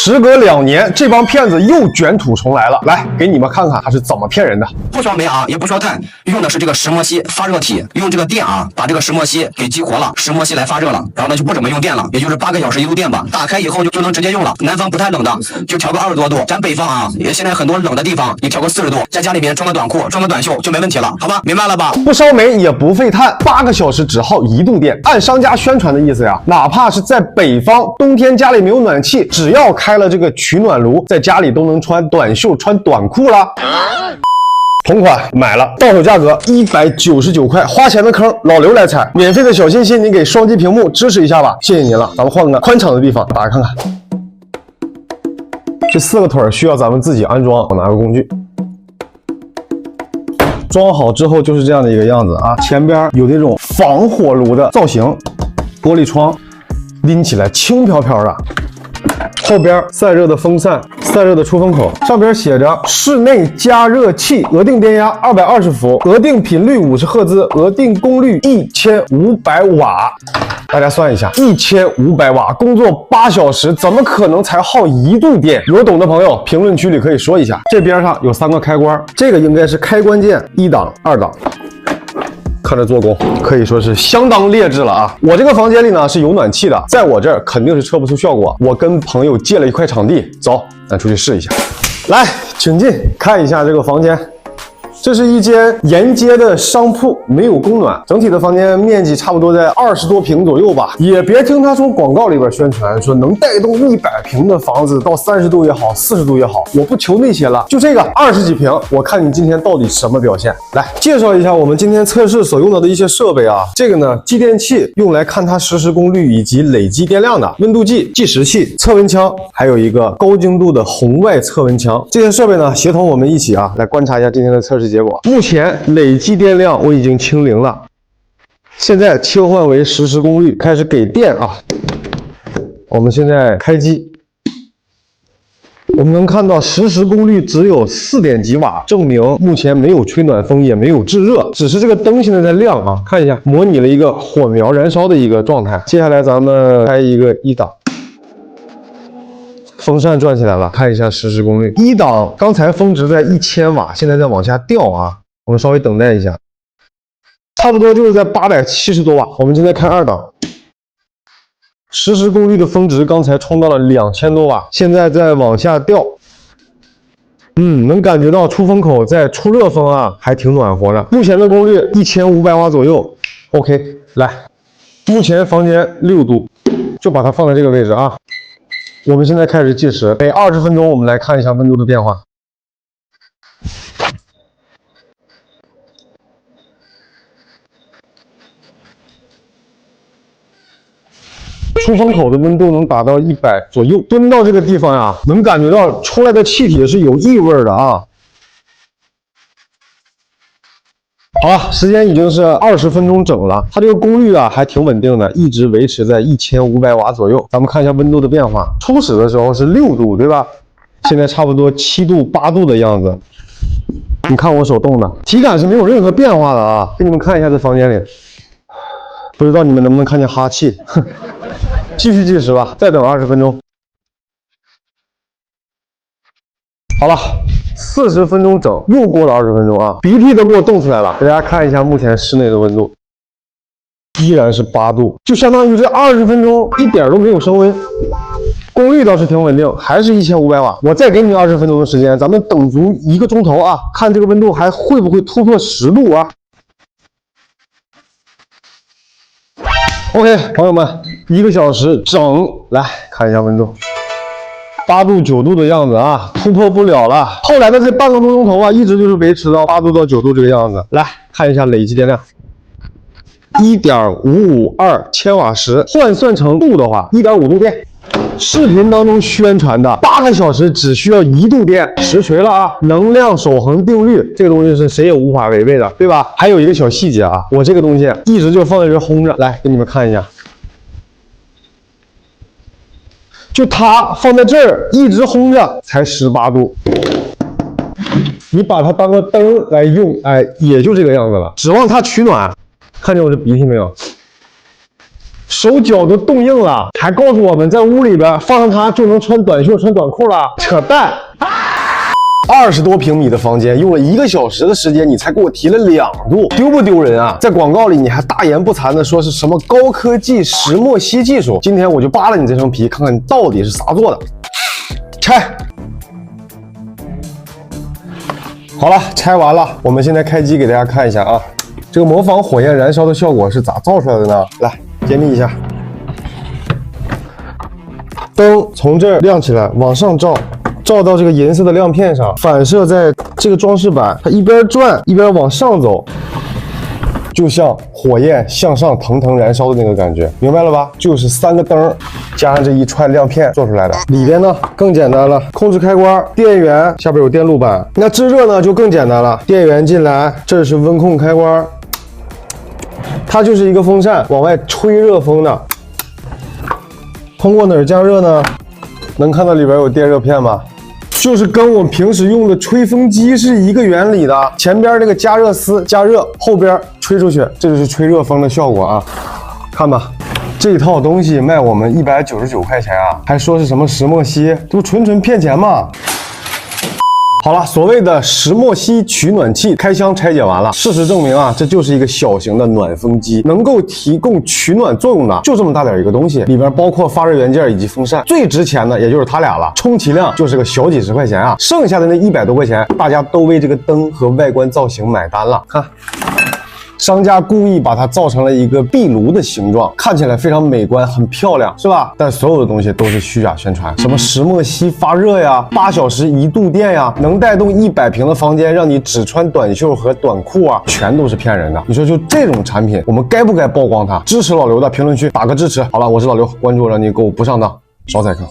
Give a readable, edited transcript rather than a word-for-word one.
时隔2年，这帮骗子又卷土重来了。来，给你们看看他是怎么骗人的。不需要煤啊，也不需要碳，用的是这个石墨烯发热体，用这个电啊，把这个石墨烯给激活了，石墨烯来发热了，然后呢就不怎么用电了，也就是8个小时1度电吧。打开以后就能直接用了。南方不太冷的，就调个20多度。咱北方啊，也现在很多冷的地方，你调个40度，在家里面穿个短裤，穿个短袖就没问题了，好吧？明白了吧？不烧煤也不费碳，8个小时只耗1度电。按商家宣传的意思呀，哪怕是在北方，冬天家里没有暖气，只要开了这个取暖炉，在家里都能穿短袖、穿短裤了。同款买了，到手价格199块，花钱的坑老刘来踩，免费的小心心，你给双击屏幕支持一下吧，谢谢您了。咱们换个宽敞的地方，打开看看。这4个腿需要咱们自己安装，我拿个工具。装好之后就是这样的一个样子啊，前边有那种防火炉的造型，玻璃窗，拎起来轻飘飘的。后边散热的风扇，散热的出风口，上边写着室内加热器，额定电压220伏，额定频率50赫兹，额定功率1500瓦。大家算一下，1500瓦工作8小时，怎么可能才耗1度电？有懂的朋友评论区里可以说一下。这边上有3个开关，这个应该是开关键，1档、2档。看着做工可以说是相当劣质了啊！我这个房间里呢是有暖气的，在我这儿肯定是测不出效果。我跟朋友借了一块场地，走，咱出去试一下。来，请进，看一下这个房间。这是一间沿街的商铺，没有供暖，整体的房间面积差不多在20多平左右吧。也别听他说广告里边宣传说能带动100平的房子到30度也好，40度也好，我不求那些了，就这个20几平，我看你今天到底什么表现。来介绍一下我们今天测试所用到的一些设备啊。这个呢，继电器用来看它实时功率以及累积电量的，温度计、计时器、测温枪，还有一个高精度的红外测温枪。这些设备呢，协同我们一起啊，来观察一下今天的测试结果。目前累计电量我已经清零了，现在切换为实时功率，开始给电啊。我们现在开机，我们能看到实时功率只有4点几瓦，证明目前没有吹暖风，也没有制热，只是这个灯现在在亮啊。看一下，模拟了一个火苗燃烧的一个状态。接下来咱们开一个1档。风扇转起来了，看一下实时功率。1档刚才峰值在1000瓦，现在在往下掉啊，我们稍微等待一下，差不多就是在870多瓦。我们现在看2档，实时功率的峰值刚才冲到了2000多瓦，现在在往下掉。能感觉到出风口在出热风啊，还挺暖和的。目前的功率1500瓦左右。OK， 来，目前房间6度，就把它放在这个位置啊。我们现在开始计时，每20分钟我们来看一下温度的变化。出风口的温度能达到100左右，蹲到这个地方呀，能感觉到出来的气体是有异味的啊。好了，时间已经是20分钟整了，它这个功率啊还挺稳定的，一直维持在1500瓦左右。咱们看一下温度的变化，初始的时候是6度，对吧？现在差不多7度、8度的样子。你看我手动的，体感是没有任何变化的啊。给你们看一下这房间里，不知道你们能不能看见哈气？继续计时吧，再等20分钟。好了。40分钟整，又过了20分钟啊，鼻涕都给我冻出来了。给大家看一下目前室内的温度，依然是8度，就相当于这20分钟一点都没有升温。功率倒是挺稳定，还是1500瓦。我再给你20分钟的时间，咱们等足1个钟头啊，看这个温度还会不会突破10度啊。OK， 朋友们，1个小时整，来看一下温度。8度、9度的样子啊，突破不了了。后来的这半个多钟头啊，一直就是维持到8度到9度这个样子。来看一下累计电量，1.552千瓦时，换算成度的话，1.5度电。视频当中宣传的8个小时只需要1度电，实锤了啊！能量守恒定律这个东西是谁也无法违背的，对吧？还有一个小细节啊，我这个东西一直就放在这烘着，来给你们看一下。就它放在这儿一直烘着才18度，你把它当个灯来用，哎，也就这个样子了。指望它取暖，看见我这鼻涕没有？手脚都冻硬了，还告诉我们在屋里边放上它就能穿短袖、穿短裤了，扯淡！20多平米的房间，用了1个小时的时间，你才给我提了2度，丢不丢人啊？在广告里你还大言不惭的说是什么高科技石墨烯技术，今天我就扒了你这层皮，看看你到底是啥做的。拆。好了，拆完了，我们现在开机给大家看一下啊，这个模仿火焰燃烧的效果是咋造出来的呢？来，揭秘一下。灯从这儿亮起来，往上照。照到这个银色的亮片上，反射在这个装饰板，它一边转一边往上走，就像火焰向上腾腾燃烧的那个感觉，明白了吧？就是3个灯加上这一串亮片做出来的。里边呢更简单了，控制开关，电源下边有电路板。那制热呢就更简单了，电源进来，这是温控开关，它就是一个风扇，往外吹热风的。通过哪儿加热呢？能看到里边有电热片吗？就是跟我们平时用的吹风机是一个原理的，前边这个加热丝加热，后边吹出去，这就是吹热风的效果啊。看吧，这套东西卖我们199块钱啊，还说是什么石墨烯，这不纯纯骗钱吗？好了，所谓的石墨烯取暖器开箱拆解完了，事实证明啊，这就是一个小型的暖风机，能够提供取暖作用的就这么大点一个东西，里边包括发热元件以及风扇，最值钱的也就是它俩了，充其量就是个小几十块钱啊，剩下的那100多块钱，大家都为这个灯和外观造型买单了，看。商家故意把它造成了一个壁炉的形状，看起来非常美观，很漂亮，是吧？但所有的东西都是虚假宣传，什么石墨烯发热呀，8小时1度电呀，能带动100平的房间，让你只穿短袖和短裤啊，全都是骗人的。你说就这种产品，我们该不该曝光它？支持老刘的评论区打个支持。好了，我是老刘，关注我，让你购物不上当，少宰坑。